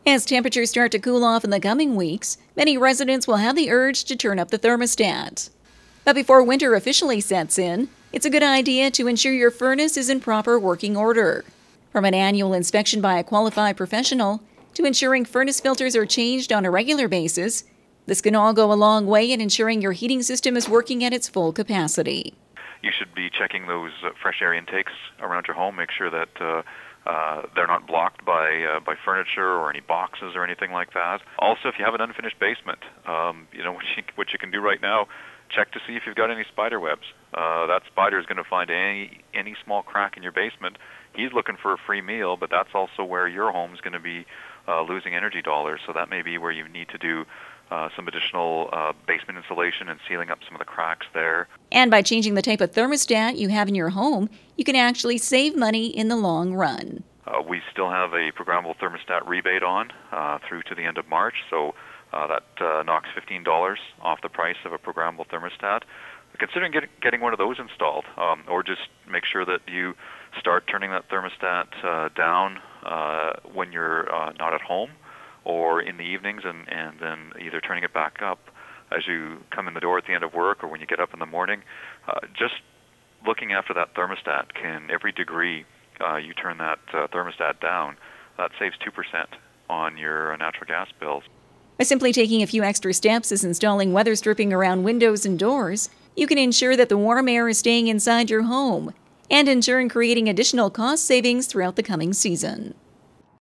As temperatures start to cool off in the coming weeks, many residents will have the urge to turn up the thermostat. But before winter officially sets in, it's a good idea to ensure your furnace is in proper working order. From an annual inspection by a qualified professional to ensuring furnace filters are changed on a regular basis, this can all go a long way in ensuring your heating system is working at its full capacity. You should be checking those fresh air intakes around your home. Make sure that they're not blocked by furniture or any boxes or anything like that. Also, if you have an unfinished basement, what you can do right now, check to see if you've got any spider webs. That spider is going to find any small crack in your basement. He's looking for a free meal, but that's also where your home is going to be losing energy dollars. So that may be where you need to do some additional basement insulation and sealing up some of the cracks there. And by changing the type of thermostat you have in your home, you can actually save money in the long run. We still have a programmable thermostat rebate on through to the end of March, so that knocks $15 off the price of a programmable thermostat. Considering getting one of those installed, or just make sure that you start turning that thermostat down when you're not at home, or in the evenings, and then either turning it back up as you come in the door at the end of work or when you get up in the morning. Just looking after that thermostat, every degree you turn that thermostat down, that saves 2% on your natural gas bills. By simply taking a few extra steps as installing weather stripping around windows and doors, you can ensure that the warm air is staying inside your home and in turn creating additional cost savings throughout the coming season.